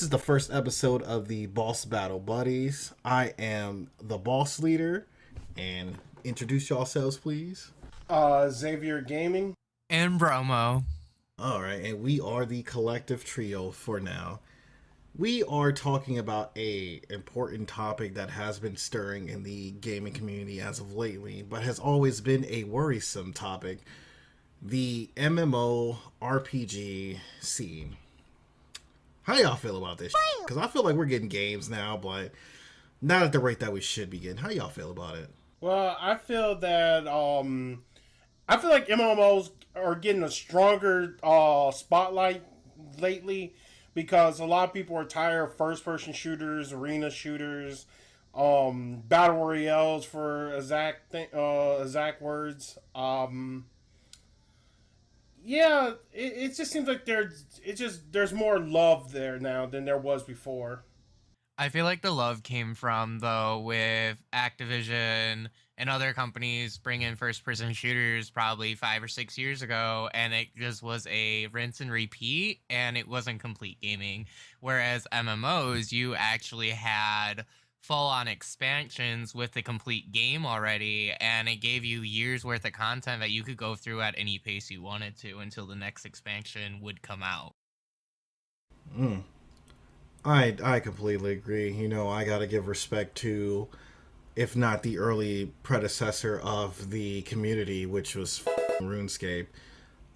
is the first episode of the Boss Battle Buddies. I am the boss leader, and introduce yourselves, please. Xavier Gaming. And BROMO. All right, and we are the collective trio for now. We are talking about a important topic that has been stirring in the gaming community as of lately, but has always been a worrisome topic: the MMO RPG scene. How y'all feel about this? Because I feel like we're getting games now, but not at the rate that we should be getting. How y'all feel about it? Well, I feel that I feel like MMOs are getting a stronger spotlight lately because a lot of people are tired of first-person shooters, arena shooters, battle royales for exact words. Yeah, it just seems like there's more love there now than there was before. I feel like the love came from, though, with Activision and other companies bringing first person shooters probably 5 or 6 years ago, and it just was a rinse and repeat, and it wasn't complete gaming. Whereas MMOs, you actually had full on expansions with the complete game already, and it gave you years worth of content that you could go through at any pace you wanted to until the next expansion would come out. Mm. I completely agree. You know, I gotta give respect to, if not the early predecessor of the community, which was RuneScape.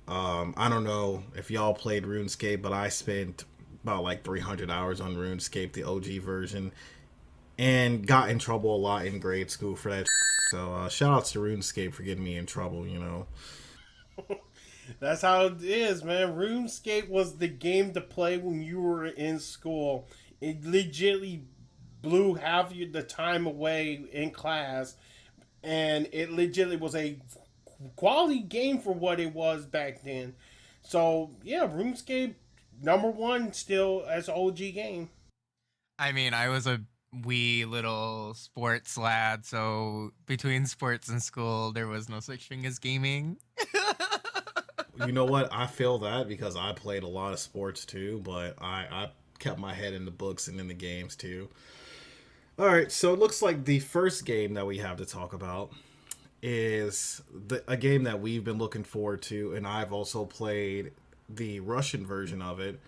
I don't know if y'all played RuneScape, but I spent about like 300 hours on RuneScape, the OG version, and got in trouble a lot in grade school for that. So shout outs to RuneScape for getting me in trouble, you know. That's how it is, man. RuneScape was the game to play when you were in school. It legitimately blew half of the time away in class, and it legitimately was a quality game for what it was back then. So yeah, RuneScape number one still as an OG game. I mean, I was a wee little sports lad, so between sports and school, there was no such thing as gaming. You know what? I feel that because I played a lot of sports too, but I kept my head in the books and in the games too. All right, so it looks like the first game that we have to talk about is a game that we've been looking forward to, and I've also played the Russian version of it,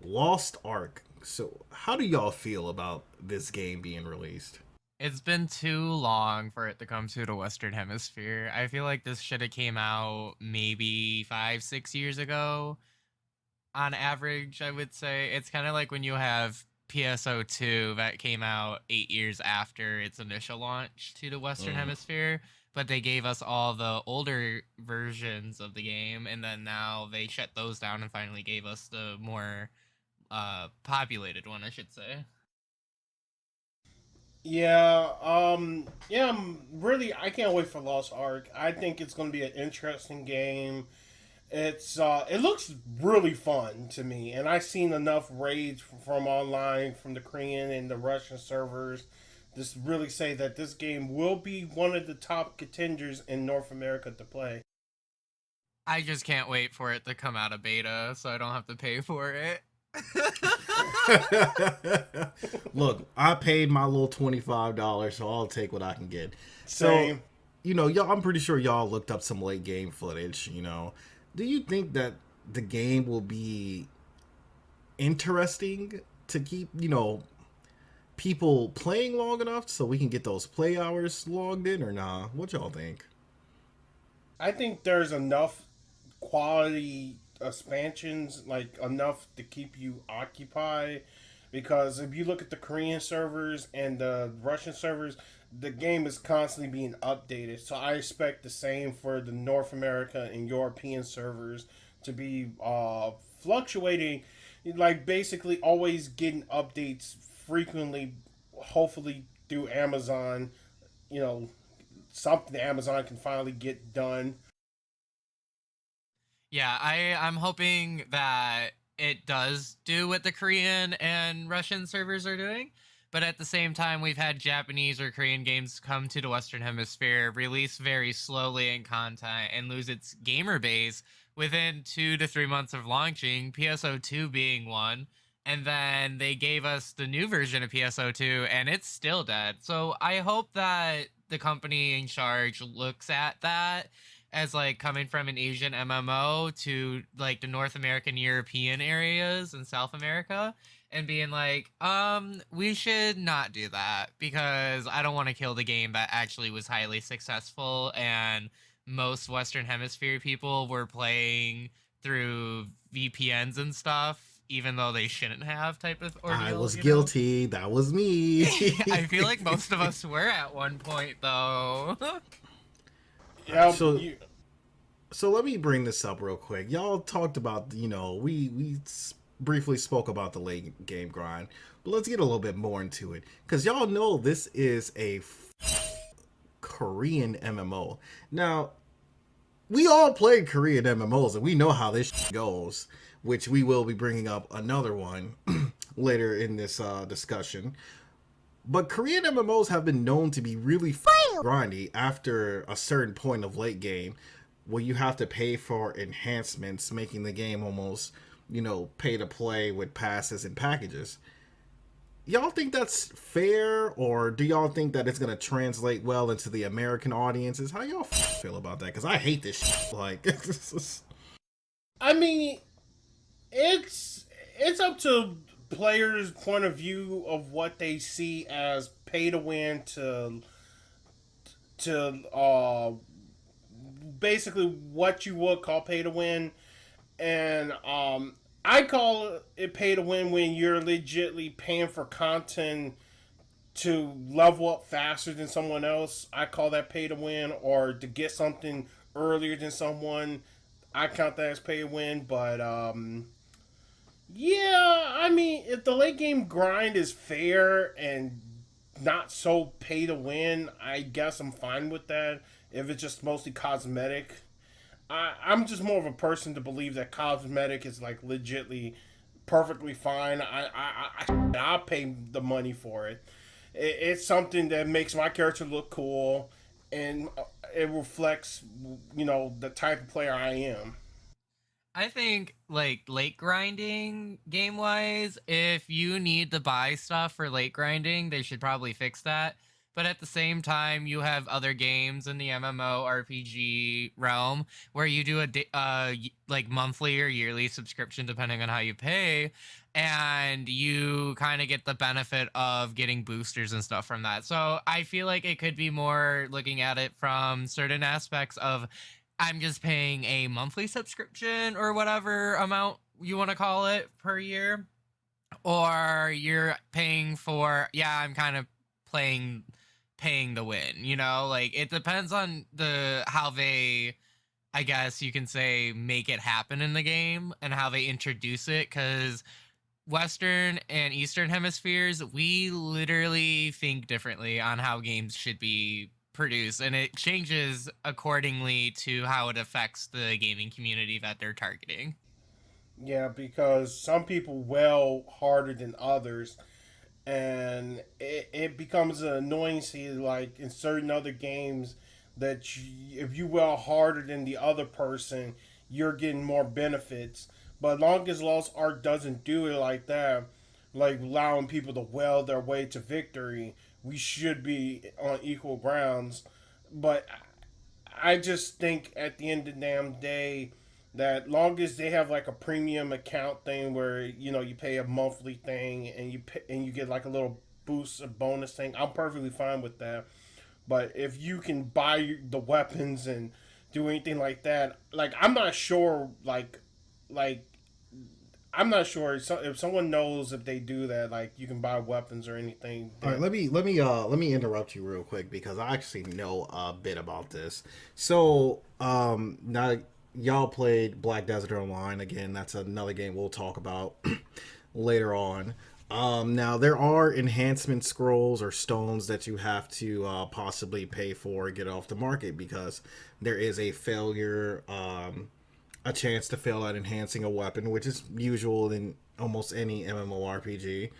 Lost Ark. So, how do y'all feel about this game being released? It's been too long for it to come to the Western Hemisphere. I feel like this should have came out maybe 5, 6 years ago. On average, I would say it's kind of like when you have PSO2 that came out 8 years after its initial launch to the Western Mm. Hemisphere, but they gave us all the older versions of the game, and then now they shut those down and finally gave us the more populated one, I should say. Yeah, really, I can't wait for Lost Ark. I think it's going to be an interesting game. It looks really fun to me, and I've seen enough raids from online from the Korean and the Russian servers to really say that this game will be one of the top contenders in North America to play. I just can't wait for it to come out of beta so I don't have to pay for it. Look, I paid my little $25, so I'll take what I can get. So, Same. you know, y'all, I'm pretty sure y'all looked up some late game footage. You know, do you think that the game will be interesting to keep, people playing long enough so we can get those play hours logged in, or nah? What y'all think? I think there's enough quality expansions, like enough to keep you occupied. Because if you look at the Korean servers and the Russian servers, the game is constantly being updated. So I expect the same for the North America and European servers to be fluctuating, like basically always getting updates frequently, hopefully through Amazon. You know, something Amazon can finally get done. Yeah, I'm hoping that it does do what the Korean and Russian servers are doing, but at the same time, we've had Japanese or Korean games come to the Western Hemisphere, release very slowly in content, and lose its gamer base within 2 to 3 months of launching. PSO2 being one, And then they gave us the new version of PSO2 and it's still dead. So I hope that the company in charge looks at that as like coming from an Asian MMO to like the North American European areas and South America and being like, we should not do that because I don't want to kill the game that actually was highly successful and most Western Hemisphere people were playing through VPNs and stuff, even though they shouldn't have type of I ordeal, was you know? guilty. That was me. I feel like most of us were at one point though. Yeah, so you, so let me bring this up real quick. Y'all talked about, briefly spoke about the late game grind, but let's get a little bit more into it because y'all know this is a Korean MMO. Now, we all played Korean MMOs and we know how this goes, which we will be bringing up another one later in this discussion. But Korean MMOs have been known to be really grindy after a certain point of late game where you have to pay for enhancements, making the game almost, pay to play with passes and packages. Y'all think that's fair, or do y'all think that it's gonna translate well into the American audiences? How y'all feel about that? Because I hate this shit. Like, I mean, it's up to players' point of view of what they see as pay to win to basically what you would call pay to win, and I call it pay to win when you're legitly paying for content to level up faster than someone else. I call that pay to win, or to get something earlier than someone. I count that as pay to win, but yeah, I mean, if the late game grind is fair and not so pay to win, I guess I'm fine with that. If it's just mostly cosmetic, I'm just more of a person to believe that cosmetic is like legitly perfectly fine. I'll pay the money for it. It's something that makes my character look cool, and it reflects, the type of player I am. I think like late grinding game wise, if you need to buy stuff for late grinding, they should probably fix that. But at the same time, you have other games in the MMO RPG realm where you do like monthly or yearly subscription depending on how you pay, and you kind of get the benefit of getting boosters and stuff from that. So I feel like it could be more looking at it from certain aspects of I'm just paying a monthly subscription or whatever amount you want to call it per year, or you're paying for, yeah, I'm kind of paying the win, like it depends on the how they, I guess you can say, make it happen in the game and how they introduce it, because Western and Eastern hemispheres, we literally think differently on how games should be produced, and it changes accordingly to how it affects the gaming community that they're targeting. Yeah, because some people well harder than others, and it becomes an annoyance, like in certain other games, that if you well harder than the other person, you're getting more benefits. But long as Lost Ark doesn't do it like that, like allowing people to weld their way to victory, we should be on equal grounds. But I just think at the end of the damn day, that long as they have like a premium account thing where you pay a monthly thing and you get like a little boost, a bonus thing, I'm perfectly fine with that. But if you can buy the weapons and do anything like that, like I'm not sure, like I'm not sure if someone knows if they do that, like you can buy weapons or anything. all right, Then let me interrupt you real quick because I actually know a bit about this. So, now y'all played Black Desert Online again. That's another game we'll talk about later on. Now there are enhancement scrolls or stones that you have to possibly pay for and get off the market because there is a failure, a chance to fail at enhancing a weapon, which is usual in almost any MMORPG.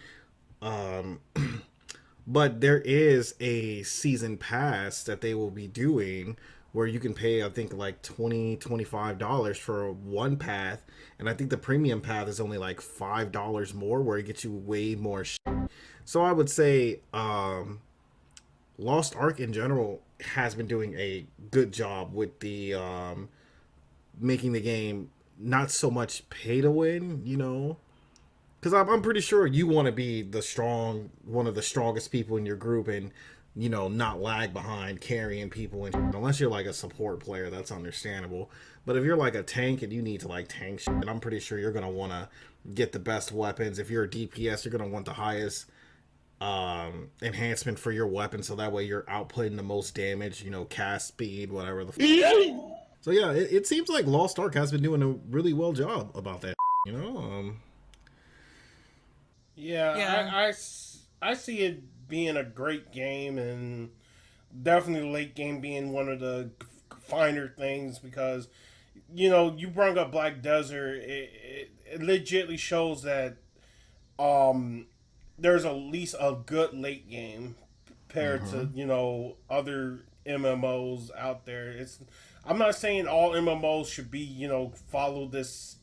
Um, but there is a season pass that they will be doing where you can pay, I think, like $25 for one path, and I think the premium path is only like $5 more, where it gets you way more shit. So I would say Lost Ark in general has been doing a good job with the making the game not so much pay to win, you know, because I'm pretty sure you want to be one of the strongest people in your group, and not lag behind carrying people, and unless you're like a support player, that's understandable. But if you're like a tank and you need to like tank shit, I'm pretty sure you're gonna want to get the best weapons. If you're a DPS, you're gonna want the highest enhancement for your weapon, so that way you're outputting the most damage, cast speed, whatever the so yeah, it seems like Lost Ark has been doing a really well job about that, you know. Yeah, Yeah. I see it being a great game, and definitely late game being one of the finer things because you brought up Black Desert. It legitly shows that um there's at least a good late game compared Mm-hmm. to other MMOs out there. I'm not saying all MMOs should be follow this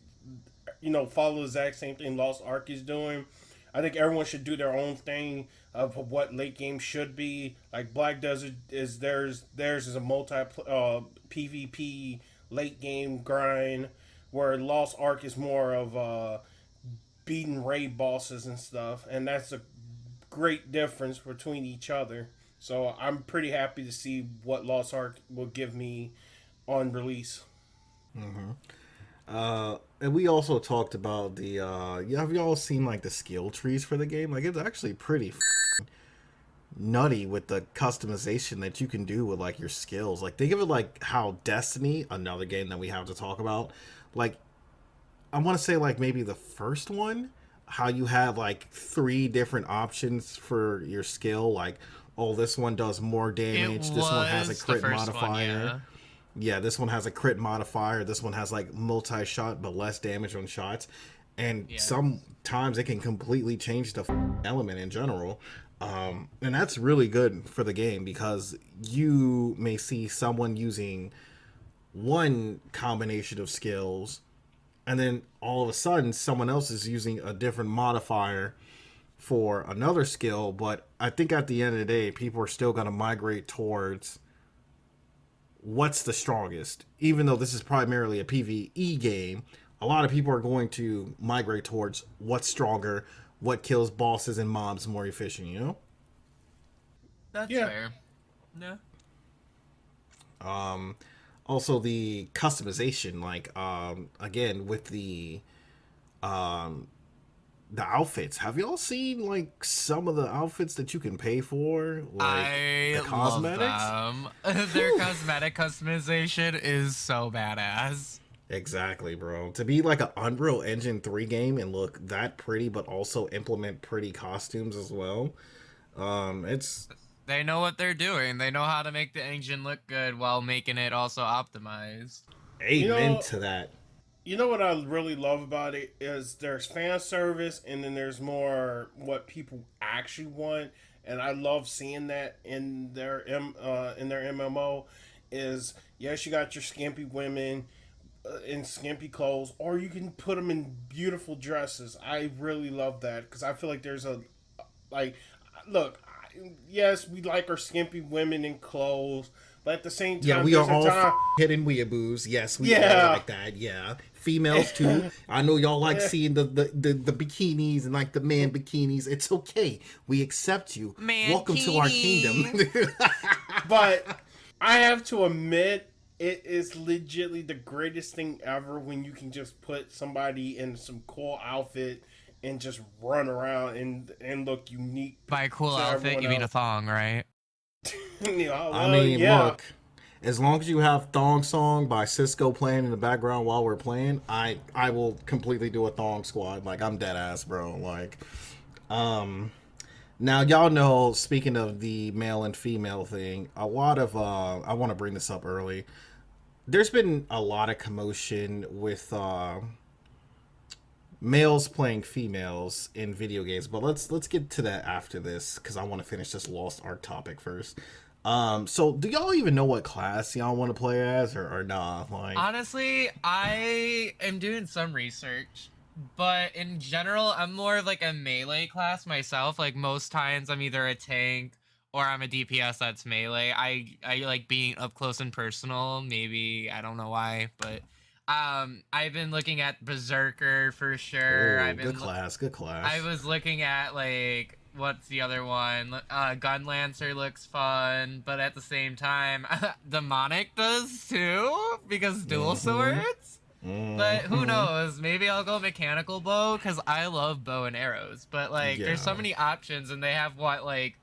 follow the exact same thing Lost Ark is doing. I think everyone should do their own thing of what late game should be. Like Black Desert is theirs is a multi PvP late game grind, where Lost Ark is more of beating raid bosses and stuff, and that's a great difference between each other. So I'm pretty happy to see what Lost Ark will give me on release. Mm-hmm. And we also talked about the yeah, have y'all seen like the skill trees for the game? Like, it's actually pretty nutty with the customization that you can do with like your skills. Like, think of it like how Destiny, another game that we have to talk about, like, I want to say like maybe the first one, how you have like three different options for your skill. Like, oh, this one does more It damage. This one has a was the crit first one, modifier. yeah. Yeah, this one has a crit modifier. This one has like multi shot but less damage on shots. And Yeah. sometimes it can completely change the element in general. And that's really good for the game because you may see someone using one combination of skills, and then all of a sudden someone else is using a different modifier for another skill. But I think at the end of the day, people are still going to migrate towards what's the strongest. Even though this is primarily a PvE game, a lot of people are going to migrate towards what's stronger, what kills bosses and mobs more efficient, you know? That's Yeah, fair. Yeah. Um, Also the customization, like again with um the outfits. Have y'all seen like some of the outfits that you can pay for? Like the I love cosmetics? them. Their Whew. cosmetic customization is so badass. Exactly, bro. To be like an Unreal Engine 3 game and look that pretty, but also implement pretty costumes as well. It's They know what they're doing. They know how to make the engine look good while making it also optimized. you amen know to that. what I really love about it is there's fan service, and then there's more what people actually want, and I love seeing that in their MMO. Is yes, you got your skimpy women in skimpy clothes, or you can put them in beautiful dresses. I really love that because I feel like there's a like, look, yes, we like our skimpy women in clothes, but at the same Yeah, time, we are there's a all time. hidden weeaboos. Yes, we all Yeah. like that. Yeah, females too. I know y'all like seeing the bikinis and like the man bikinis. It's okay. We accept you. Welcome to our kingdom. Mankini. But I have to admit, it is legitly the greatest thing ever when you can just put somebody in some cool outfit and just run around and look unique By a cool to outfit, everyone you mean a else. thong, right? I Well, mean, yeah. look, as long as you have "Thong Song" by Cisco playing in the background while we're playing, I will completely do a thong squad. Like, I'm dead ass, bro. Like, um, now y'all know. Speaking of the male and female thing, a lot of I want to bring this up early. There's been a lot of commotion with males playing females in video games, but let's get to that after this because I want to finish this Lost Ark topic first. So do y'all even know what class y'all want to play as, or nah? Like, Honestly, I am doing some research, but in general, I'm more of like a melee class myself. Like most times, I'm either a tank or I'm a DPS that's melee. I like being up close and personal. Maybe I don't know why, but I've been looking at Berserker for sure. oh, good class, good I class. was looking at like what's the other one? Gun Lancer looks fun, but at the same time, Demonic does too because dual Mm-hmm. swords. But who Mm-hmm. knows? Maybe I'll go mechanical bow because I love bow and arrows. But like, there's so Yeah, many options, and they have what like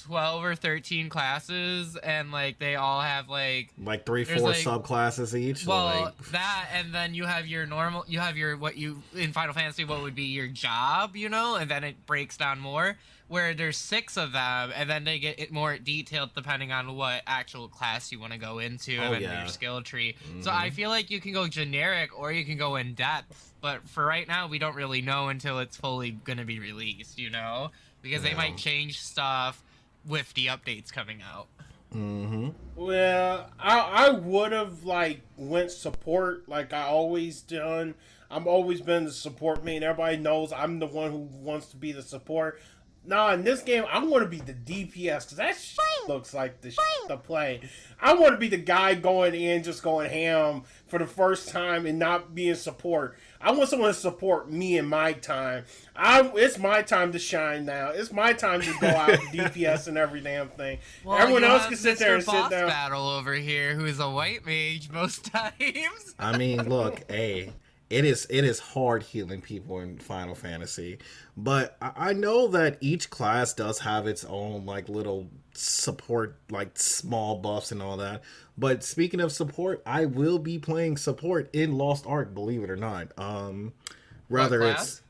12 or 13 classes, and like they all have like like three, there's four like subclasses each. well, Like, that, and then you have your normal, you have your, what you, in Final Fantasy, what would be your job, you know, and then it breaks down more, where there's 6 of them, and then they get it more detailed depending on what actual class you want to go into, oh and then your yeah. skill tree. So Mm-hmm. I feel like you can go generic, or you can go in depth, but for right now, we don't really know until it's fully gonna be released, you know? Because they Yeah. might change stuff with the updates coming out. Mm-hmm. Well, I would have like went support like I always done. I've always been the support main. Everybody knows I'm the one who wants to be the support. Nah, in this game, I want to be the DPS because that looks like the to play. I want to be the guy going in, just going ham for the first time and not being support. I want someone to support me in my time. It's my time to shine now. It's my time to go out DPS and every damn thing. Well, Everyone you else have can sit there Mr. and sit Boss down. Battle over here, who is a white mage most times. I mean, look, hey, it is hard healing people in Final Fantasy, but I know that each class does have its own like little support, like small buffs and all that. But speaking of support, I will be playing support in Lost Ark, believe it or not. What Rather it's class?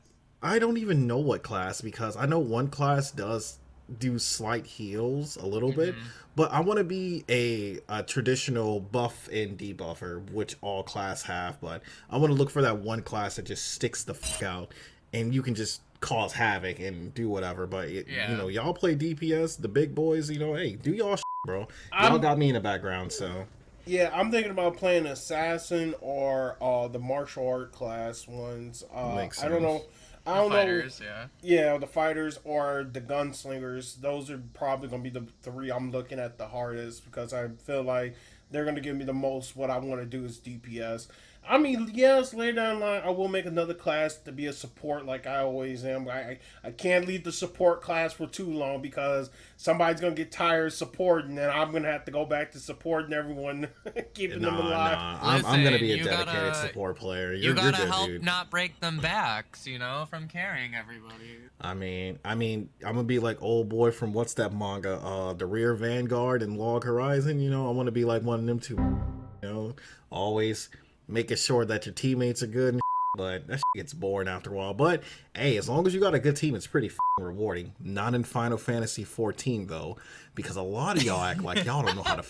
I don't even know what class because I know one class does do slight heals a little bit, Mm-hmm. but I want to be a traditional buff and debuffer, which all class have. But I want to look for that one class that just sticks the fuck out, and you can just cause havoc and do whatever. But Yeah. y'all play DPS, the big boys. Hey, do y'all bro. Y'all I'm got me in the background, so Yeah, I'm thinking about playing assassin or the martial art class ones. makes I don't sense. know. I The don't know. fighters, yeah. Yeah, the fighters or the gunslingers. Those are probably gonna be the 3 I'm looking at the hardest because I feel like they're gonna give me the most. What I want to do is DPS. I mean, yes, later down the line, I will make another class to be a support like I always am. I can't leave the support class for too long because somebody's going to get tired of support and then I'm going to have to go back to supporting everyone, keeping them Nah, alive. nah. I'm gonna Listen, be a you dedicated gotta support player. you You're gotta good, help dude. not break them backs, you know, from carrying everybody. I mean, I'm gonna be like old boy from what's that manga? The Rear Vanguard and Log Horizon. I want to be like one of them two. Always making sure that your teammates are good. But that gets boring after a while. But hey, as long as you got a good team, it's pretty rewarding. Not in Final Fantasy 14 though, because a lot of y'all act like y'all don't know how to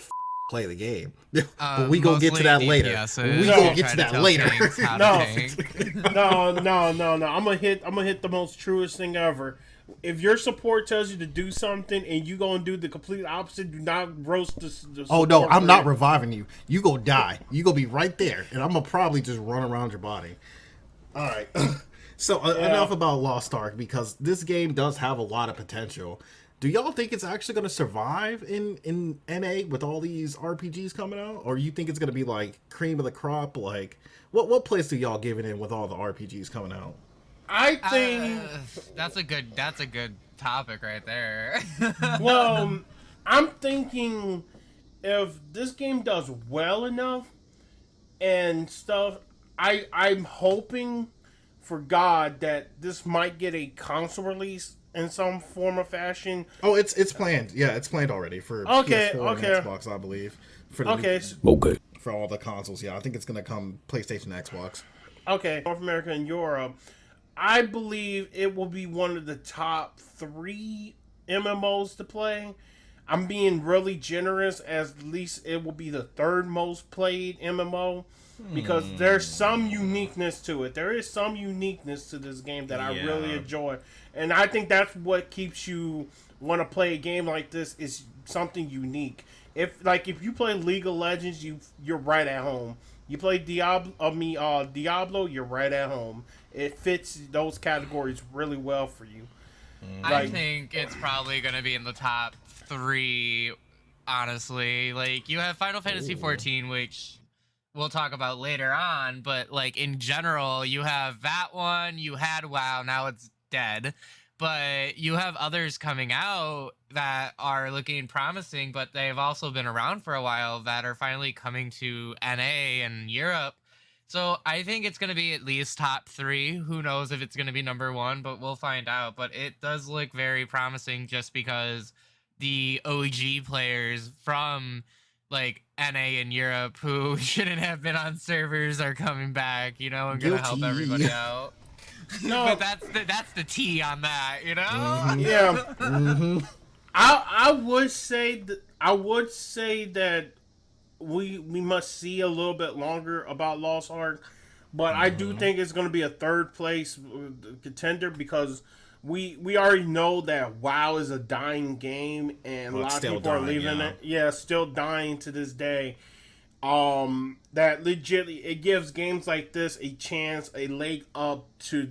play the game. But we gonna get to Mostly that later. DPSs We No. gonna who get try to to that tell later. tanks how to No. tank. No. I'm gonna hit the most truest thing ever. If your support tells you to do something and you gonna do the complete opposite, do not roast the Oh no, support I'm not player. reviving you. You go die. You gonna be right there, and I'm gonna probably just run around your body. All right. So Yeah. enough about Lost Ark because this game does have a lot of potential. Do y'all think it's actually gonna survive in NA with all these RPGs coming out, or you think it's gonna be like cream of the crop? Like, what place do y'all give it in with all the RPGs coming out? I think. That's a good topic right there. Well, I'm thinking if this game does well enough and stuff, I'm hoping for God that this might get a console release in some form or fashion. Oh, it's planned. Yeah, it's planned already for Okay, PS4 okay. and Xbox, I believe. For the Okay, for all the consoles. Yeah, I think it's gonna come PlayStation, Xbox. okay. North America and Europe. I believe it will be one of the top 3 MMOs to play. I'm being really generous, as at least it will be the 3rd most played MMO because there's some uniqueness to it. There is some uniqueness to this game that I really Yeah. enjoy, and I think that's what keeps you want to play a game like this, it's something unique. If you play League of Legends, you're right at home. You play Diablo, you're right at home. It fits those categories really well for you. I think it's probably going to be in the top 3, honestly. Like, you have Final Fantasy 14, which we'll talk about later on, but, like, in general, you have that one, you had WoW, now it's dead. But you have others coming out that are looking promising, but they've also been around for a while that are finally coming to NA and Europe. So I think it's going to be at least top 3. Who knows if it's going to be number 1, but we'll find out. But it does look very promising just because the OG players from like NA in Europe who shouldn't have been on servers are coming back, and going to help everybody out. No, But that's the T on that, yeah. I would say that we must see a little bit longer about Lost Ark, but I do think it's going to be a third place contender because we already know that WoW is a dying game and a lot of people are leaving it. Yeah, still dying to this day. That legit it gives games like this a chance, a leg up to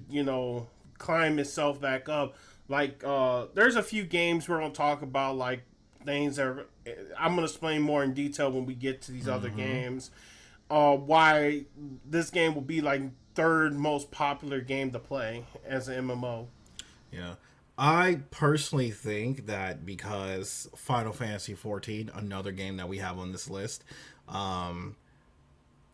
climb itself back up. Like there's a few games we're gonna talk about, like things that I'm gonna explain more in detail when we get to these other games. Why this game will be like third most popular game to play as an MMO. Yeah. I personally think that because Final Fantasy 14, another game that we have on this list,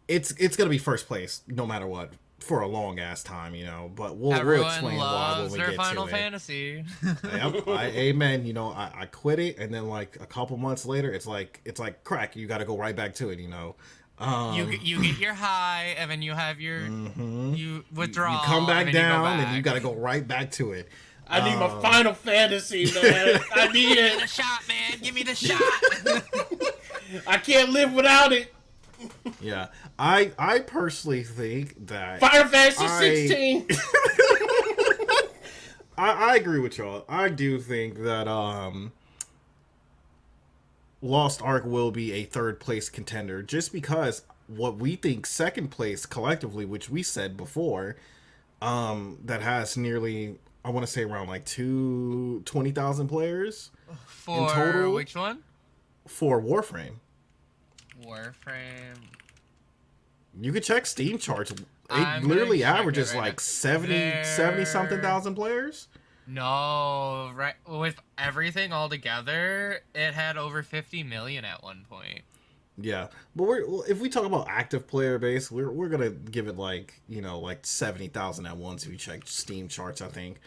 it's gonna be first place no matter what for a long ass time, But we'll explain why when we get to it. Final Fantasy. Yep, amen. I quit it, and then like a couple months later, it's like crack. You got to go right back to it. You get your high, and then you have your you withdraw. You come back down, and you got to go right back to it. I need my Final Fantasy, man. I need it. Give me the shot, man. Give me the shot. I can't live without it. Yeah, I personally think that Final Fantasy 16. I agree with y'all. I do think that Lost Ark will be a third place contender just because what we think second place collectively, which we said before, that has nearly, I want to say around like 20,000 players for in total. Which one? For Warframe. Warframe. You could check Steam charts. It literally averages like 70 something thousand players. No, right. With everything all together, it had over 50 million at one point. Yeah, but if we talk about active player base, we're gonna give it like 70,000 at once if you check Steam charts, I think.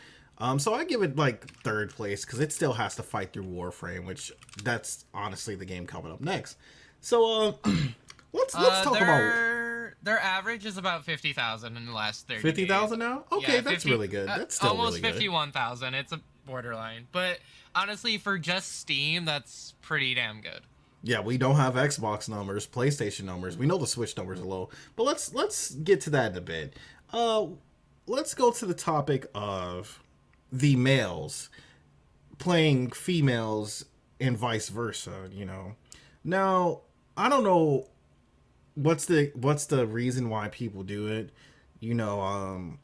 So I give it like third place because it still has to fight through Warframe, which that's honestly the game coming up next. So let's talk about their average is about 50,000 in the last 30 50,000 now. Okay, yeah, that's really good. That's still almost really good. 51,000. It's a borderline, but honestly, for just Steam, that's pretty damn good. Yeah, we don't have Xbox numbers, PlayStation numbers. We know the Switch numbers are low, but let's get to that in a bit. Let's go to the topic of the males playing females and vice versa. Now I don't know what's the reason why people do it. Females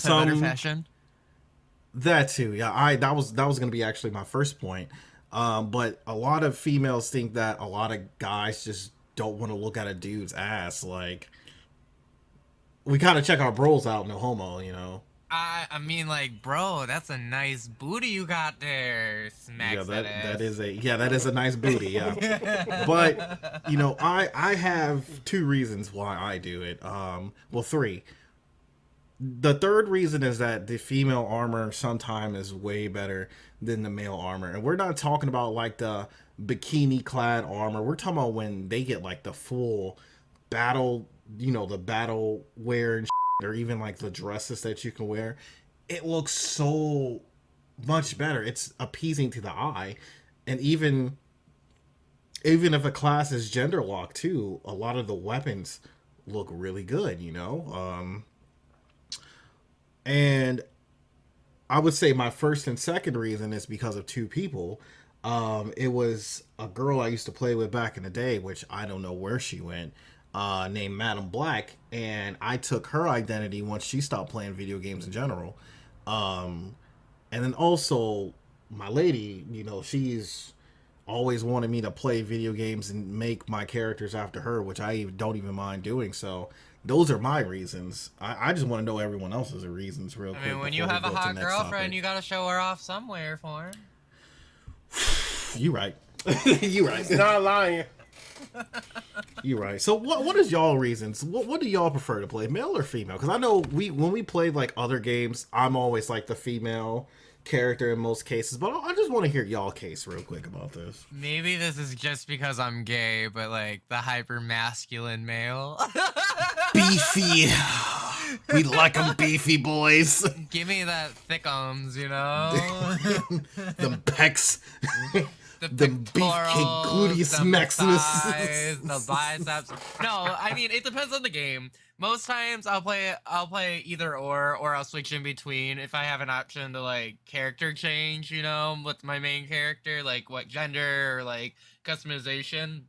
have better fashion. That too, yeah. That was gonna be actually my first point. But a lot of females think that a lot of guys just don't want to look at a dude's ass. Like, we kind of check our bros out, no homo, I mean, like, bro, that's a nice booty you got there. Smacks that ass. That is a nice booty, yeah. But I have two reasons why I do it. Well, three. The third reason is that the female armor sometimes is way better than the male armor. And we're not talking about like the bikini clad armor. We're talking about when they get like the full battle, the battle wear and or even like the dresses that you can wear. It looks so much better. It's appeasing to the eye. And even if a class is gender locked too, a lot of the weapons look really good, And I would say my first and second reason is because of two people. It was a girl I used to play with back in the day, which I don't know where she went, named Madam Black, and I took her identity once she stopped playing video games in general. Um, and then also my lady, she's always wanted me to play video games and make my characters after her, which don't even mind doing. So those are my reasons. I just want to know everyone else's reasons real I quick mean, when before you we have a go to the hot next girlfriend, topic. you gotta show her off somewhere for. You right. You right. He's not lying. You right. So what is y'all reasons? What do y'all prefer to play, male or female? Because I know when we played like other games, I'm always like the female character in most cases. But I just want to hear y'all case real quick about this. Maybe this is just because I'm gay, but like the hyper masculine male. Beefy. We like them beefy boys. Give me that thickums, you know? Them pecs. The Them beefcake gluteus maximus. thighs, the biceps. No, I mean it depends on the game. Most times I'll play either or I'll switch in between if I have an option to like character change, you know, with my main character, like what gender or like customization.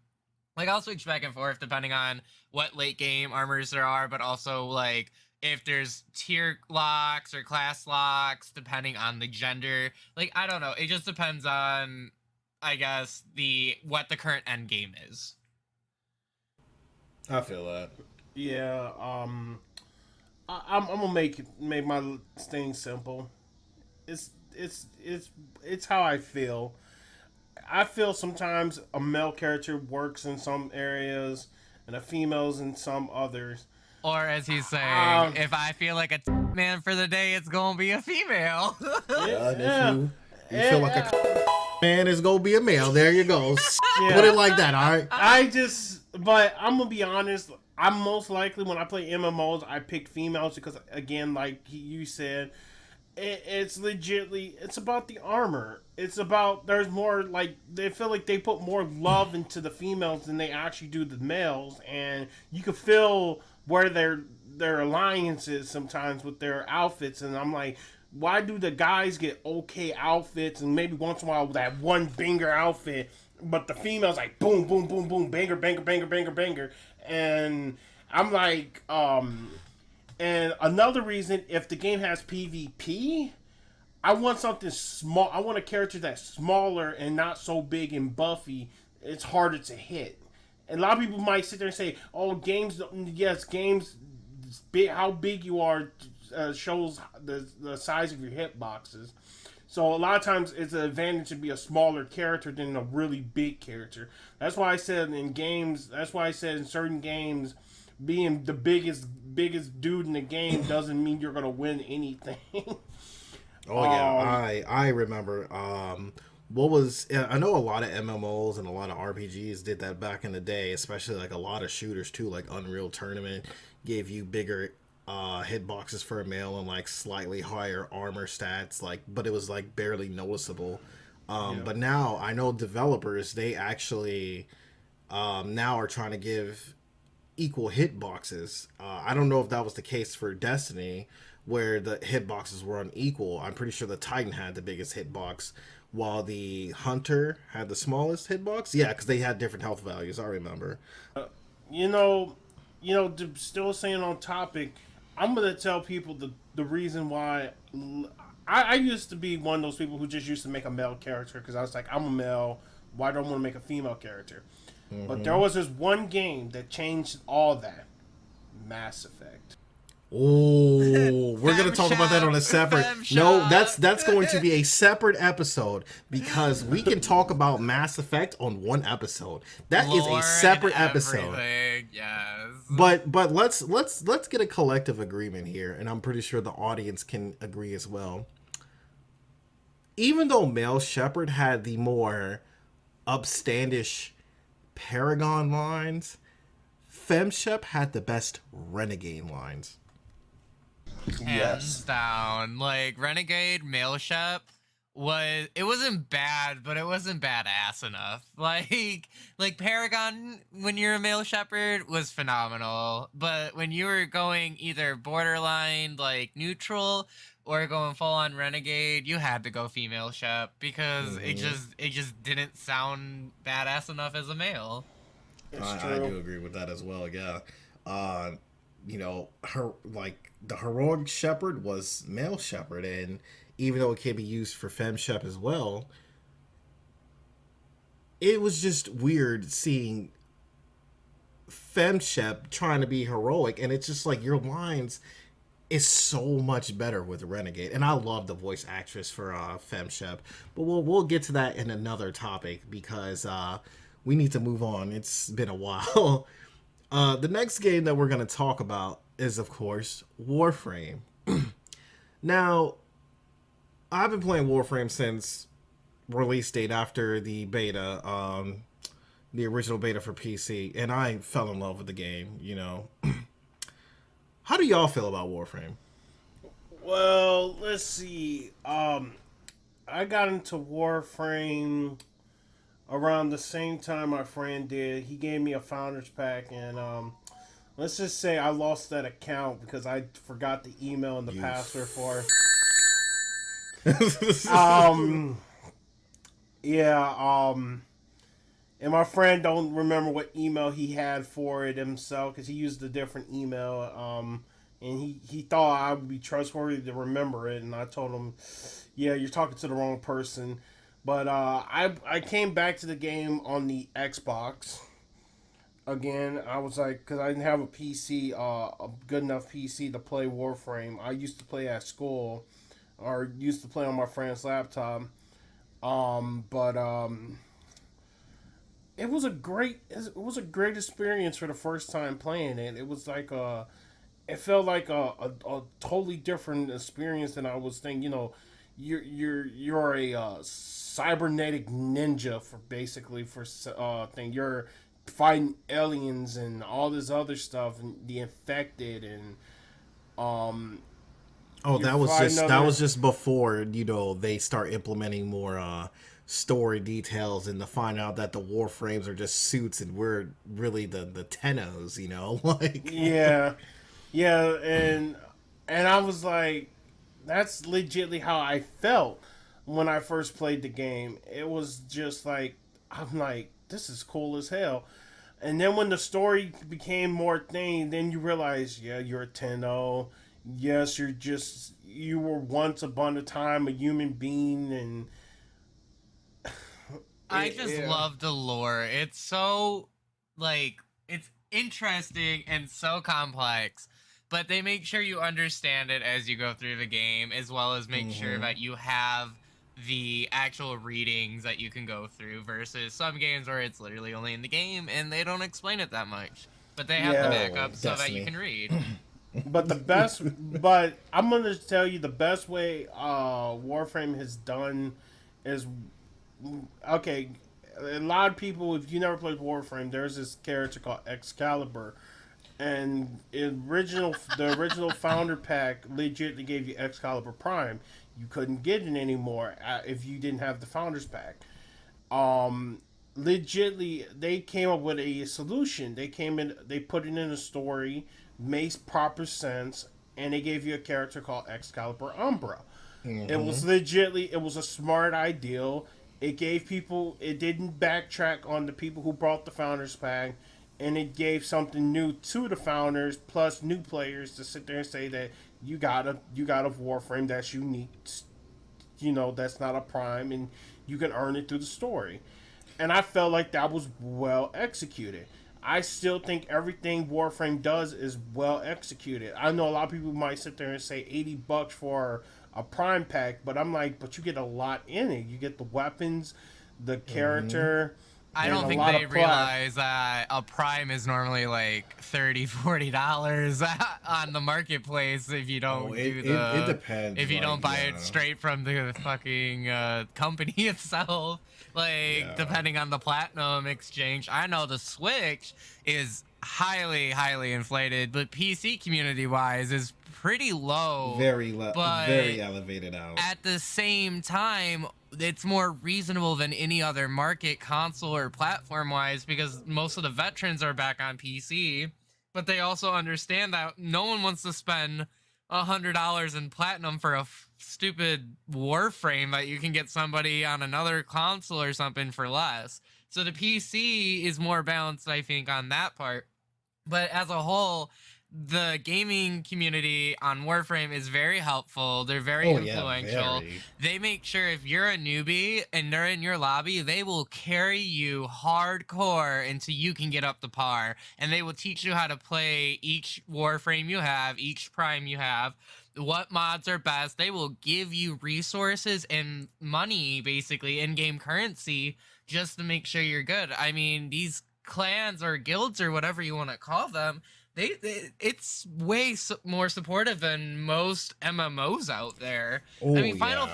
Like I'll switch back and forth depending on what late game armors there are, but also like if there's tier locks or class locks depending on the gender. Like I don't know, it just depends on I guess what the current end game is. I feel that. Yeah. I'm gonna make my thing simple. It's how I feel. I feel sometimes a male character works in some areas and a female's in some others. Or as he's saying, if I feel like a man for the day, it's gonna be a female. Yeah, and Yeah. if you feel like a man is gonna be a male, there you go. Put it like that, all right? But I'm gonna be honest. I'm most likely when I play MMOs, I pick females because, again, like you said, it's legitly it's about the armor. It's about there's more like they feel like they put more love into the females than they actually do the males, and you can feel where their alliances sometimes with their outfits, and I'm like, why do the guys get okay outfits and maybe once in a while that one banger outfit, but the females like boom, boom, boom, boom, banger, banger, banger, banger, banger, and I'm like, and another reason, if the game has PvP, I want something small. I want a character that's smaller and not so big and buffy. It's harder to hit. And a lot of people might sit there and say, "Oh, games. Yes, games. How big you are shows the size of your hitboxes." So a lot of times it's an advantage to be a smaller character than a really big character. That's why I said in games. That's why I said in certain games, being the biggest dude in the game doesn't mean you're gonna win anything. Oh yeah, I remember. What was I know a lot of MMOs and a lot of RPGs did that back in the day, especially like a lot of shooters too, like Unreal Tournament gave you bigger hitboxes for a male and like slightly higher armor stats, like but it was like barely noticeable. But now I know developers they actually now are trying to give equal hitboxes. I don't know if that was the case for Destiny, where the hitboxes were unequal. I'm pretty sure the Titan had the biggest hitbox, while the Hunter had the smallest hitbox. Yeah, because they had different health values. I remember. you know, still staying on topic. I'm gonna tell people the reason why. I used to be one of those people who just used to make a male character because I was like, I'm a male. Why do I want to make a female character? But there was this one game that changed all that. Mass Effect. Oh, we're gonna talk about that on a separate. Fem No, shop. that's going to be a separate episode because we can talk about Mass Effect on one episode. That is Lore a separate and episode. everything, yes. But let's get a collective agreement here, and I'm pretty sure the audience can agree as well. Even though Male Shepherd had the more upstandish Paragon lines, FemShep had the best Renegade lines. Hands down. Like Renegade Mailship wasn't bad, but it wasn't badass enough. Like Paragon when you're a male shepherd was phenomenal. But when you were going either borderline like neutral or going full on renegade, you had to go female shep because it just didn't sound badass enough as a male. It's I true. do agree with that as well. Yeah, uh, her like the heroic shepherd was male shepherd, and even though it can be used for fem shep as well, it was just weird seeing fem shep trying to be heroic, and it's just like your lines is so much better with Renegade, and I love the voice actress for FemShep. But we'll get to that in another topic because we need to move on. It's been a while. The next game that we're going to talk about is, of course, Warframe. Now, I've been playing Warframe since release date after the beta, the original beta for PC, and I fell in love with the game. How do y'all feel about Warframe? Well, let's see. I got into Warframe around the same time my friend did. He gave me a founders pack, and let's just say I lost that account because I forgot the email and the You password for it. Yeah. And my friend don't remember what email he had for it himself because he used a different email. And he thought I would be trustworthy to remember it, and I told him, "Yeah, you're talking to the wrong person." But I came back to the game on the Xbox again. I was like, because I didn't have a PC, a good enough PC to play Warframe. I used to play at school, or used to play on my friend's laptop. But it was a great experience for the first time playing it. It was like it felt like a totally different experience than I was thinking. You're a cybernetic ninja for basically for thing. You're fighting aliens and all this other stuff and the infected and um Oh, you're that was fighting just that other. was just before they start implementing more story details and to find out that the warframes are just suits and we're really the Tennos, like. Yeah, yeah, and I was like, that's legitly how I felt when I first played the game. It was just like I'm like, this is cool as hell. And then when the story became more thing, then you realize, yeah, you're a Tenno. Yes, you were once upon a time a human being, and I just yeah, love the lore. It's so like it's interesting and so complex, but they make sure you understand it as you go through the game, as well as make sure Hmm. that you have the actual readings that you can go through versus some games where it's literally only in the game and they don't explain it that much. But they have the yeah. Oh, backup so that you Destiny. can read. But I'm gonna tell you the best way Warframe has done is okay. A lot of people, if you never played Warframe, there's this character called Excalibur, and the original founder pack legitimately gave you Excalibur Prime. You couldn't get it anymore if you didn't have the founders pack. Um, Legitly, they came up with a solution. They put it in a story, makes proper sense, and they gave you a character called Excalibur Umbra. Hmm. It was a smart ideal. It didn't backtrack on the people who brought the founders pack, and it gave something new to the founders plus new players to sit there and say that you got a Warframe that's unique, that's not a prime, and you can earn it through the story. And I felt like that was well executed. I still think everything Warframe does is well executed. I know a lot of people might sit there and say $80 for a prime pack, but I'm like, but you get a lot in it. You get the weapons, the Hmm. character, I and don't a think lot they of plot. realize that a prime is normally like $30, $40 on the marketplace if you Oh, don't it, do it it the depends. if you Like, don't buy it yeah, straight from the fucking company itself. Like yeah, depending on the platinum exchange. I know the Switch is highly, highly inflated, but PC community wise is pretty low. very But elevated out. at the same time, it's more reasonable than any other market, console or platform wise, because most of the veterans are back on PC, but they also understand that no one wants to spend $100 in platinum for a stupid Warframe that you can get somebody on another console or something for less. So the PC is more balanced, I think, on that part. But as a whole, the gaming community on Warframe is very helpful. They're very Oh yeah, influential. very. They make sure if you're a newbie and they're in your lobby, they will carry you hardcore until you can get up to par. And they will teach you how to play each Warframe you have, each Prime you have, what mods are best. They will give you resources and money, basically, in-game currency, just to make sure you're good. I mean, these clans or guilds or whatever you want to call them, it's way more supportive than most MMOs out there. Oh I mean, yeah. Final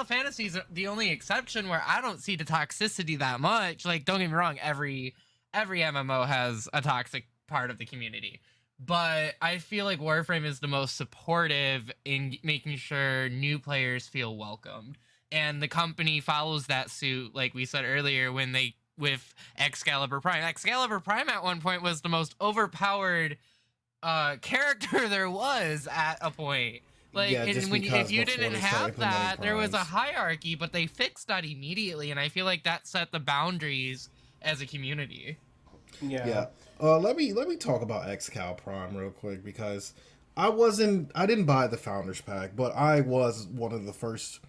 Fantasy is the only exception where I don't see the toxicity that much. Like, don't get me wrong, every MMO has a toxic part of the community, but I feel like Warframe is the most supportive in making sure new players feel welcomed, and the company follows that suit, like we said earlier, when they with Excalibur Prime. Excalibur Prime at one point was the most overpowered character there was at a point. Like, Yeah, just when because if you before didn't they started have that, implementing there was a primes. hierarchy, but they fixed that immediately, and I feel like that set the boundaries as a community. Yeah. Yeah. Let me talk about XCal Prime real quick because I didn't buy the Founders Pack, but I was one of the first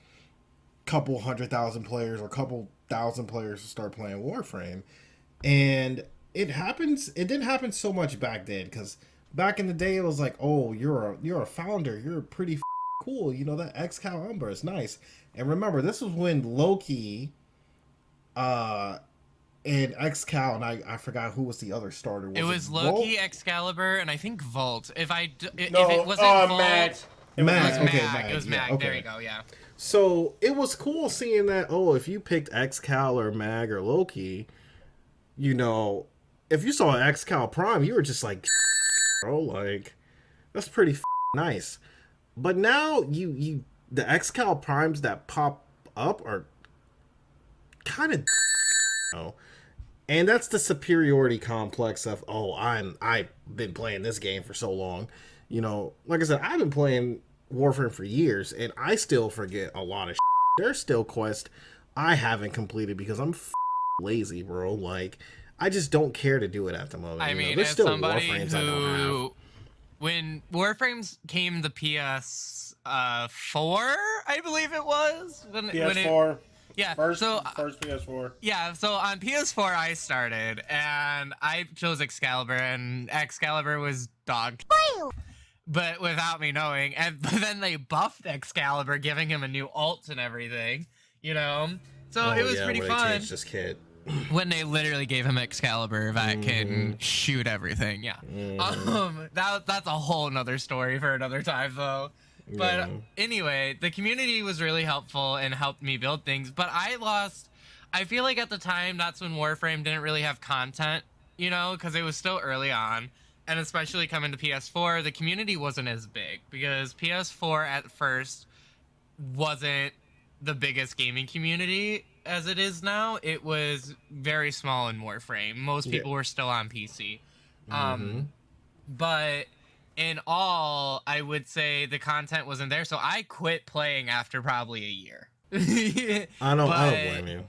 couple 100,000 players or couple thousand players to start playing Warframe, and it didn't happen so much back then because back in the day it was like, oh, you're a founder, you're pretty cool, you know, that XCal Umber is nice. And remember, this was when Loki uh and XCal, and I forgot who was the other starter. It was Volt? Loki, Excalibur, and I think Vault. If No, it wasn't Vault, Mag. It was Mag, it was okay, Mag. Mag, It was yeah, Mag. okay. There you go. Yeah. So it was cool seeing that. Oh, if you picked XCal or Mag or Loki, you know, if you saw XCal Prime, you were just like, bro, like that's pretty nice. But now you the XCal Primes that pop up are kind of, you know, and that's the superiority complex of, oh, I've been playing this game for so long, you know. Like I said, I've been playing Warframe for years, and I still forget a lot of. There's still quests I haven't completed because I'm lazy, bro. Like, I just don't care to do it at the moment. I you know? mean, There's as still somebody Warframes I don't have. who, when Warframes came to PS 4, I believe it was when PS4. yeah. First PS4. Yeah, so on PS4 I started, and I chose Excalibur, and Excalibur was dog, but without me knowing. And but then they buffed Excalibur, giving him a new ult and everything, you know. So Oh it was yeah, pretty where fun they changed this kid. when they literally gave him Excalibur that can shoot everything. Yeah. That's a whole nother story for another time though. But Yeah. anyway, the community was really helpful and helped me build things. But I feel like at the time that's when Warframe didn't really have content, you know, because it was still early on. And especially coming to PS4, the community wasn't as big because PS4 at first wasn't the biggest gaming community as it is now. It was very small in Warframe. Most Yeah. people were still on PC. But in all, I would say the content wasn't there, so I quit playing after probably a year. I don't But- blame you.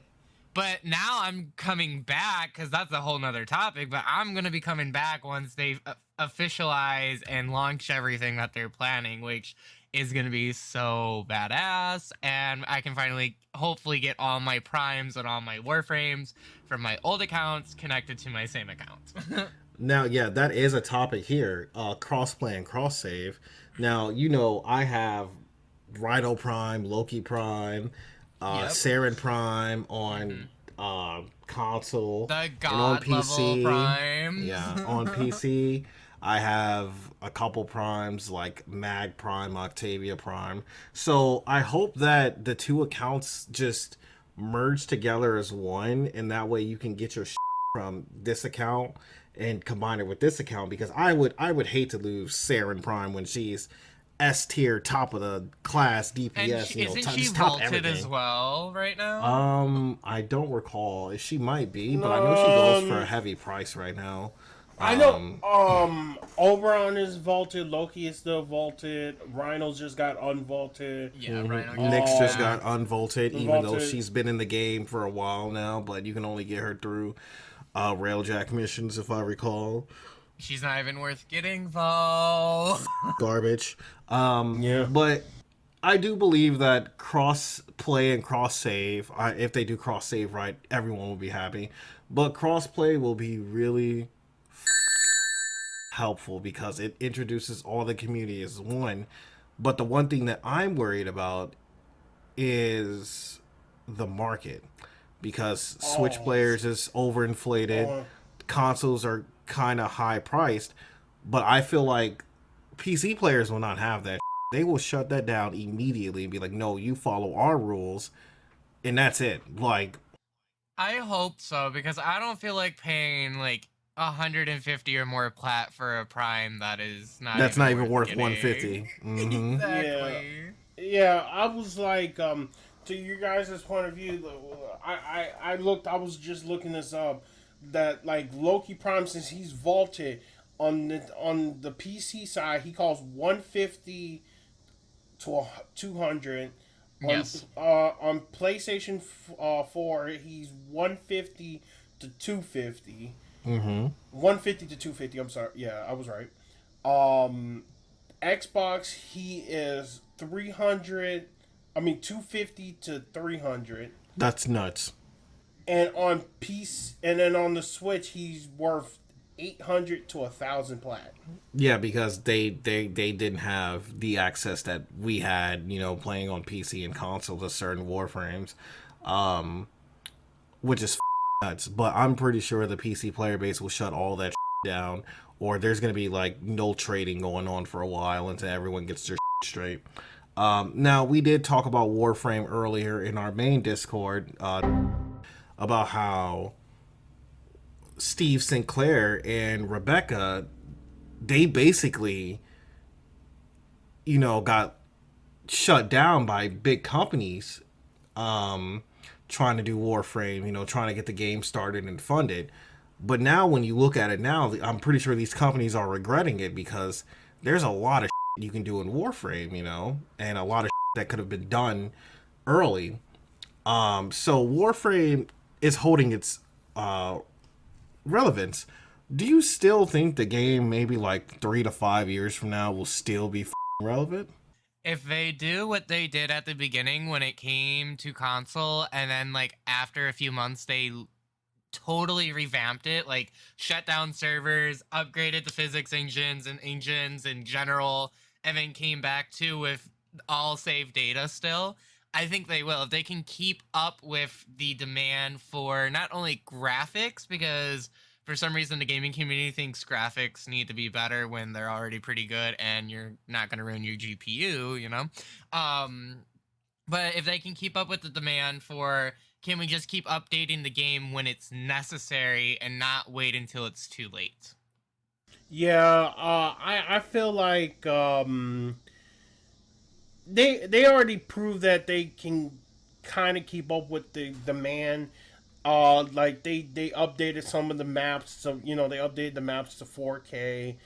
But now I'm coming back because that's a whole nother topic. But I'm gonna be coming back once they officialize and launch everything that they're planning, which is gonna be so badass. And I can finally, hopefully, get all my primes and all my warframes from my old accounts connected to my same account. Now, yeah, that is a topic here. Crossplay and cross save. Now, you know, I have Rhino Prime, Loki Prime, Yep. Saren Prime on console The and god on PC. level prime. Yeah, on PC, I have a couple primes like Mag Prime, Octavia Prime. So I hope that the two accounts just merge together as one, and that way you can get your from this account and combine it with this account, because I would hate to lose Saren Prime when she's S tier, top of the class DPS. And she, you know, isn't she just top vaulted as everything. well right now? I don't recall. She might be, but I know she goes for a heavy price right now. I know. Oberon is vaulted. Loki is still vaulted. Rhino just got unvaulted. Yeah, Rhino just Nyx came just back. got unvaulted, even though Vaulted. she's been in the game for a while now, but you can only get her through railjack missions, if I recall. She's not even worth getting though. Garbage. Yeah. But I do believe that cross play and cross save, if they do cross save right, everyone will be happy. But cross play will be really helpful because it introduces all the community as one. But the one thing that I'm worried about is the market because Switch Oh. players is overinflated, Oh. consoles are kind of high priced, but I feel like PC players will not have that. They will shut that down immediately and be like, "No, you follow our rules," and that's it. Like, I hope so because I don't feel like paying like 150 or more plat for a prime that is not that's not even even worth worth getting. 150. Mm-hmm. Yeah. Exactly. Yeah. I was like, to you guys' point of view, I looked. I was just looking this up. That like Loki Prime, since he's vaulted on the PC side, he costs 150 to 200. Yes. On PlayStation 4, he's 150 to 250. Mm-hmm. 150 to 250. I'm sorry. Yeah, I was right. Um, Xbox, he is 300. I mean 250 to 300. That's nuts. And on PC, and then on the Switch, he's worth 800 to 1,000 plat. Yeah, because they didn't have the access that we had, playing on PC and console to certain Warframes, which is nuts. But I'm pretty sure the PC player base will shut all that down, or there's gonna be like no trading going on for a while until everyone gets their straight. Now we did talk about Warframe earlier in our main Discord about how Steve Sinclair and Rebecca, they basically, got shut down by big companies trying to do Warframe, trying to get the game started and funded. But now when you look at it now, I'm pretty sure these companies are regretting it because there's a lot of you can do in Warframe, and a lot of that could have been done early. So Warframe is holding its relevance. Do you still think the game, maybe like 3 to 5 years from now, will still be relevant? If they do what they did at the beginning when it came to console, and then like after a few months they totally revamped it, like shut down servers, upgraded the physics engines in general, and then came back to with all save data still. I think they will. If they can keep up with the demand for not only graphics, because for some reason the gaming community thinks graphics need to be better when they're already pretty good and you're not going to ruin your GPU, Um, but if they can keep up with the demand for, can we just keep updating the game when it's necessary and not wait until it's too late? Yeah, I feel like they already proved that they can kind of keep up with the demand. Like they updated some of the maps, so they updated the maps to 4K.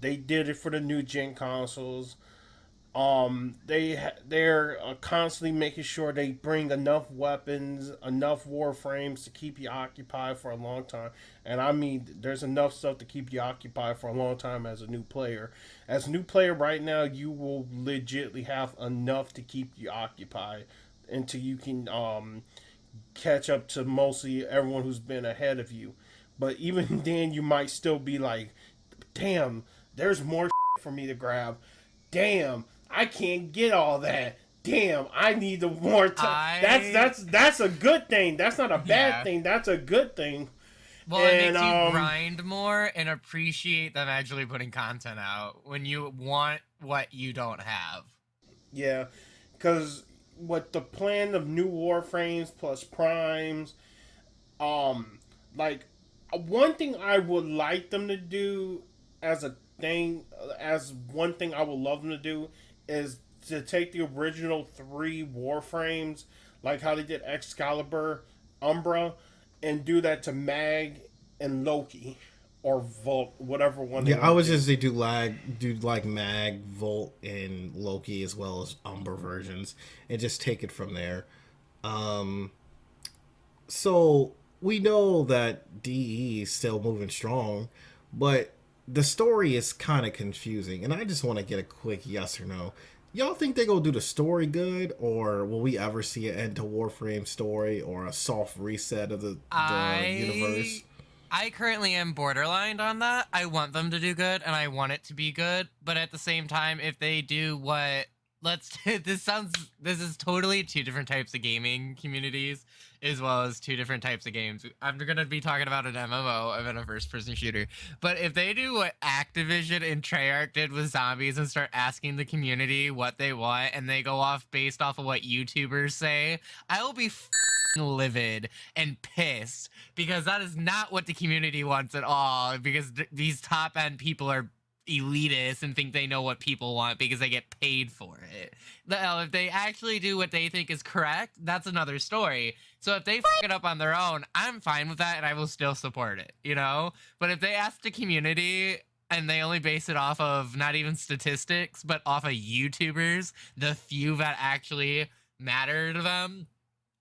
They did it for the new gen consoles. They're constantly making sure they bring enough weapons, enough warframes to keep you occupied for a long time. And I mean, there's enough stuff to keep you occupied for a long time as a new player. As a new player right now, you will legitly have enough to keep you occupied until you can catch up to mostly everyone who's been ahead of you. But even then, you might still be like, damn, there's more for me to grab. Damn, I can't get all that. Damn, I need the more time. That's a good thing. That's not a bad Yeah. thing. That's a good thing. Well, it And makes you grind more and appreciate them actually putting content out when you want what you don't have. yeah, because with the plan of new warframes plus primes, um, like one thing I would like them to do as a thing, as one thing I would love them to do is to take the original three warframes, like how they did Excalibur, Umbra, and do that to Mag and Loki. or Volt, whatever one they Yeah, I want was to do. just they do like Mag, Volt, and Loki as well as Umber versions, and just take it from there. Um, so we know that DE is still moving strong, but the story is kind of confusing, and I just want to get a quick yes or no. Y'all think they gonna do the story good, or will we ever see an end to Warframe story or a soft reset of the universe? I I currently am borderline on that. I want them to do good and I want it to be good, but at the same time if they do what let's this is totally two different types of gaming communities as well as two different types of games. I'm going to be talking about an MMO, I'm a first person shooter. But if they do what Activision and Treyarch did with zombies and start asking the community what they want and they go off based off of what YouTubers say, I will be livid and pissed because that is not what the community wants at all, because these top end people are elitist and think they know what people want because they get paid for it. Now, if they actually do what they think is correct, that's another story. So if they fuck it up on their own, I'm fine with that and I will still support it, you know? But if they ask the community and they only base it off of not even statistics, but off of YouTubers, the few that actually matter to them,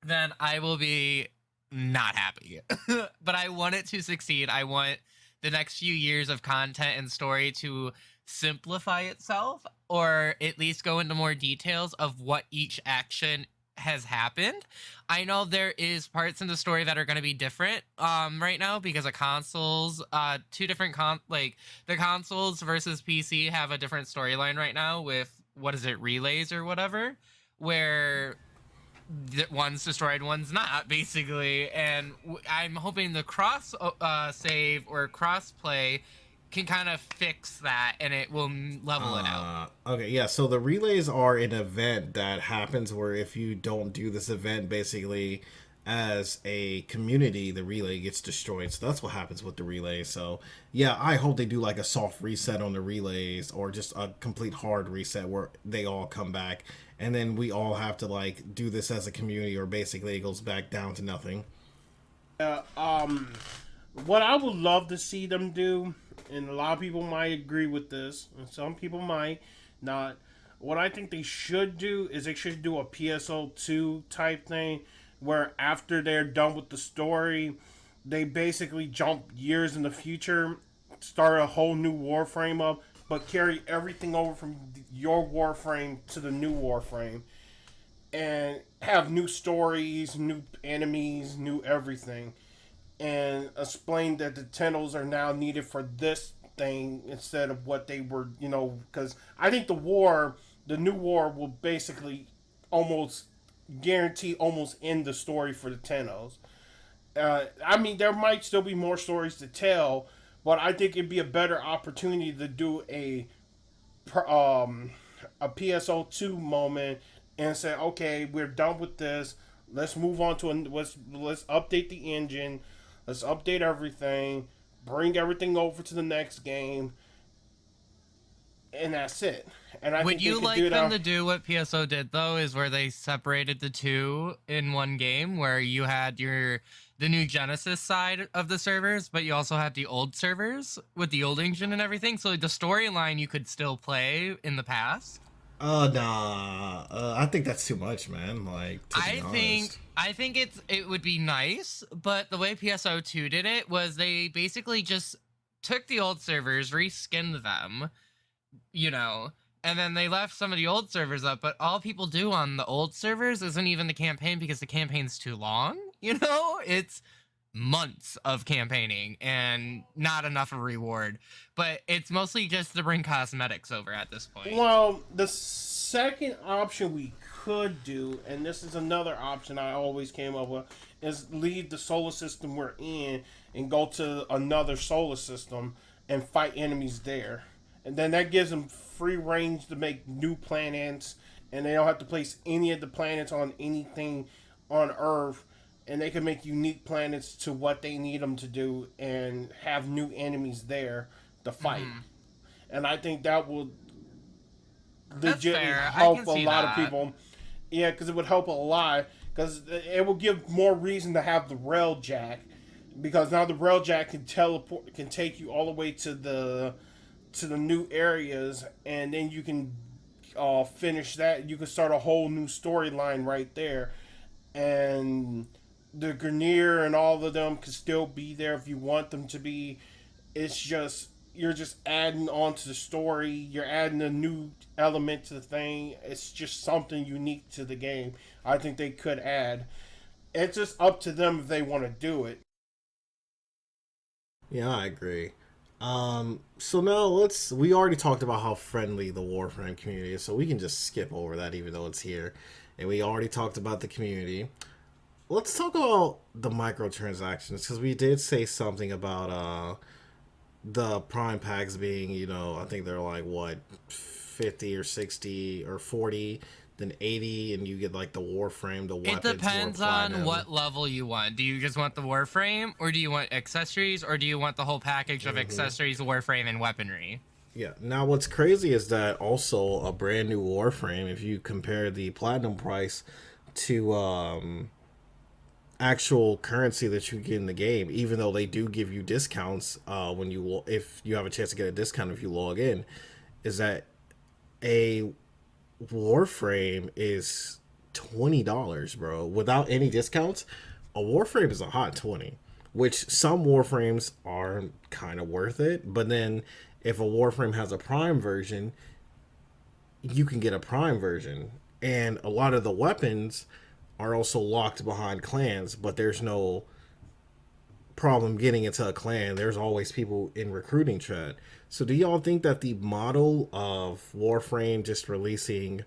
then I will be not happy. But I want it to succeed. I want the next few years of content and story to simplify itself, or at least go into more details of what each action has happened. I know there is parts in the story that are going to be different right now because of consoles. Two different like the consoles versus PC have a different storyline right now with what is it, relays or whatever, where one's destroyed, one's not, basically. And I'm hoping the cross save or cross play can kind of fix that and it will level it out. Okay, yeah. So the relays are an event that happens where if you don't do this event, basically, as a community, the relay gets destroyed. So that's what happens with the relays. So yeah, I hope they do like a soft reset on the relays or just a complete hard reset where they all come back, and then we all have to like do this as a community, or basically it goes back down to nothing. Uh, um, what I would love to see them do, and a lot of people might agree with this, and some people might not. What I think they should do is they should do a PSO2 type thing where after they're done with the story, they basically jump years in the future, start a whole new Warframe up, but carry everything over from your Warframe to the new Warframe and have new stories, new enemies, new everything, and explain that the Tentals are now needed for this thing instead of what they were, because I think the new war will basically almost guarantee almost end the story for the Tentals. I mean, there might still be more stories to tell, but I think it'd be a better opportunity to do a PSO2 moment and say, okay, we're done with this. Let's move on to let's update the engine. Let's update everything. Bring everything over to the next game, and that's it. And I Would think they you could do like them that. to do what PSO did though, is where they separated the two in one game, where you had the new Genesis side of the servers, but you also had the old servers with the old engine and everything, so the storyline you could still play in the past? Nah. I think that's too much, man. Like, to be honest. I think it would be nice, but the way PSO2 did it was they basically just took the old servers, reskinned them, you know, and then they left some of the old servers up, but all people do on the old servers isn't even the campaign because the campaign's too long, you know? It's months of campaigning and not enough of a reward. But it's mostly just to bring cosmetics over at this point. Well, the second option we could do, and this is another option I always came up with, is leave the solar system we're in and go to another solar system and fight enemies there. And then that gives them free range to make new planets, and they don't have to place any of the planets on anything on Earth. And they can make unique planets to what they need them to do and have new enemies there to fight. Mhm. And I think that will That's legitimately fair. I help can a see lot of that. people. Yeah, because it would help a lot. Because it will give more reason to have the rail jack because now the railjack can teleport, can take you all the way to the new areas, and then you can finish that. You can start a whole new storyline right there, and the Grenier and all of them can still be there if you want them to be. It's just you're just adding on to the story. You're adding a new element to the thing. It's just something unique to the game. I think they could add. It's just up to them if they want to do it. Yeah, I agree. So now we already talked about how friendly the Warframe community is, so we can just skip over that even though it's here. And we already talked about the community. Let's talk about the microtransactions because we did say something about the prime packs being, I think they're like what 50 or 60 or 40, then 80, and you get like the Warframe, the It weapons, more depends on platinum. what level you want. Do you just want the Warframe, or do you want accessories, or do you want the whole package of accessories, Warframe, and weaponry? Yeah. Now, what's crazy is that also a brand new Warframe, if you compare the platinum price to actual currency that you get in the game, even though they do give you discounts when if you have a chance to get a discount if you log in, is that a Warframe is $20, bro, without any discounts. A Warframe is a hot 20, which some Warframes are kind of worth it, but then if a Warframe has a Prime version, you can get a Prime version, and a lot of the weapons are also locked behind clans, but there's no problem getting into a clan. There's always people in recruiting chat. So do y'all think that the model of Warframe just releasing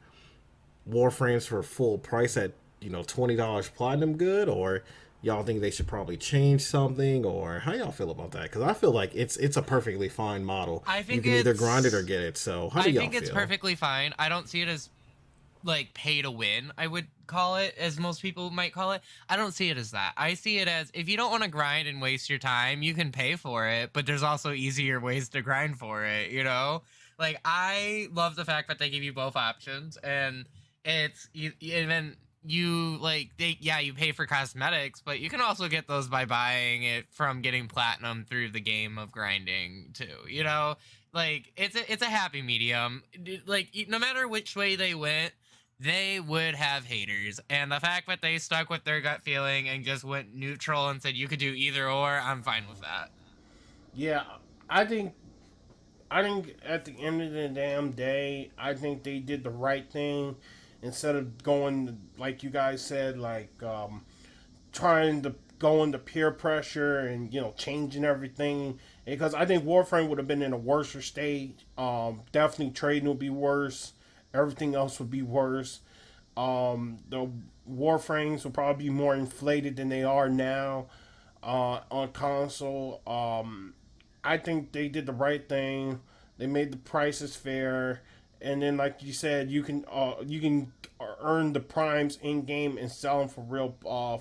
Warframes for full price at $20 platinum good, or y'all think they should probably change something, or how y'all feel about that? Because I feel like it's a perfectly fine model. I You think can either grind it or it's get it. So how do I y'all think it's feel? perfectly fine. I don't see it as like pay to win, I would call it, as most people might call it. I don't see it as that. I see it as if you don't want to grind and waste your time, you can pay for it, but there's also easier ways to grind for it, you know? Like I love the fact that they give you both options, and it's even you like they yeah, you pay for cosmetics, but you can also get those by buying it from getting platinum through the game of grinding too, you know? Like it's a happy medium. Like no matter which way they went, they would have haters. And the fact that they stuck with their gut feeling and just went neutral and said you could do either or, I'm fine with that. Yeah, I think I think at the end of the damn day, I think they did the right thing instead of going like you guys said, like trying to go into peer pressure and changing everything. Because I think Warframe would have been in a worse state. Definitely trading would be worse. Everything else would be worse. The Warframes will probably be more inflated than they are now on console. I think they did the right thing. They made the prices fair, and then like you said, you can earn the primes in game and sell them for real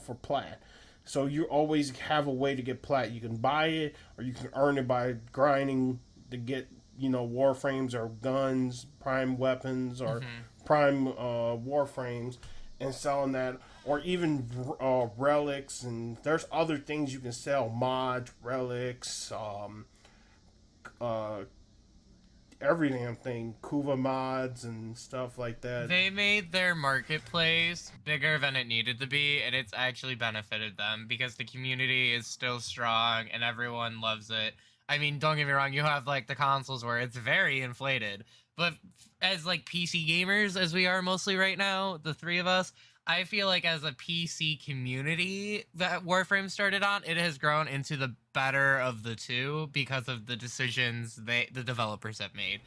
for plat. So you always have a way to get plat. You can buy it, or you can earn it by grinding to get warframes or guns, prime weapons, or Hmm. prime warframes, and selling that, or even relics. And there's other things you can sell: mods, relics, uh, every damn thing, Kuva mods and stuff like that. They made their marketplace bigger than it needed to be, and it's actually benefited them because the community is still strong and everyone loves it. I mean, don't get me wrong, you have like the consoles where it's very inflated, but as like PC gamers, as we are mostly right now, the three of us, I feel like as a PC community that Warframe started on, it has grown into the better of the two because of the decisions the developers have made,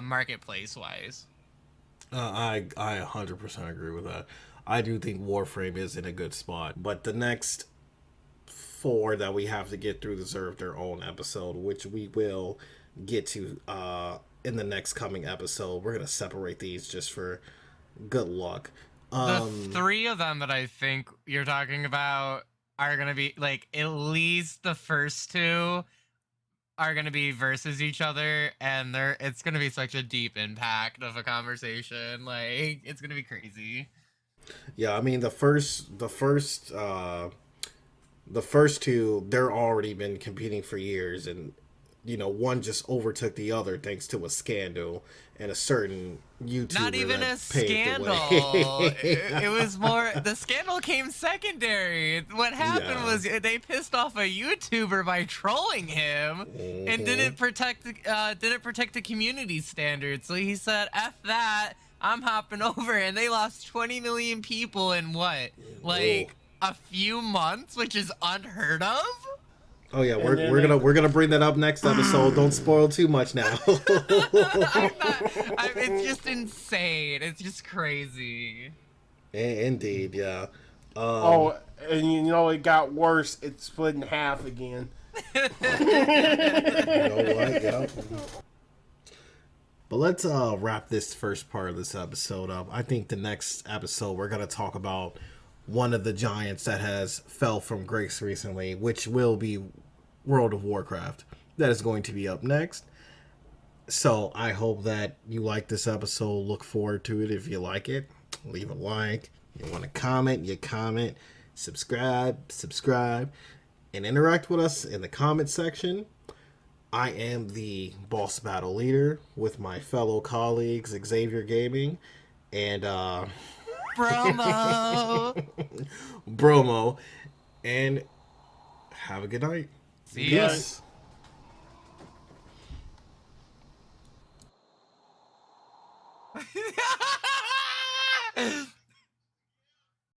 marketplace wise. I 100% agree with that. I do think Warframe is in a good spot, but the next four that we have to get through deserve their own episode, which we will get to in the next coming episode. We're gonna separate these just for good luck. The Um, three of them that I think you're talking about are gonna be like at least the first two are gonna be versus each other, and it's gonna be such a deep impact of a conversation. Like it's gonna be crazy. yeah, I mean the first the first two, they're already been competing for years, and one just overtook the other thanks to a scandal and a certain Not YouTuber even that a paved the scandal. way. It was more. The scandal came secondary. What happened Yeah. was they pissed off a YouTuber by trolling him, and didn't protect the community standards. So he said, "F that. I'm hopping over," and they lost 20 million people in what, Oh. like a few months, which is unheard of. Oh yeah, And we're then we're they, gonna we're gonna bring that up next episode. Don't spoil too much now. It's just insane. It's just crazy. Indeed, yeah. oh, and it got worse. It split in half again. You know what? Yep. But let's wrap this first part of this episode up. I think the next episode we're gonna talk about one of the giants that has fell from grace recently, which will be World of Warcraft. That is going to be up next. So I hope that you like this episode. Look forward to it. If you like it, leave a like. You want to comment, you comment. Subscribe, and interact with us in the comment section. I am the boss battle leader with my fellow colleagues, Xavier Gaming and Bromo. Bromo. And have a good night. See ya. Peace.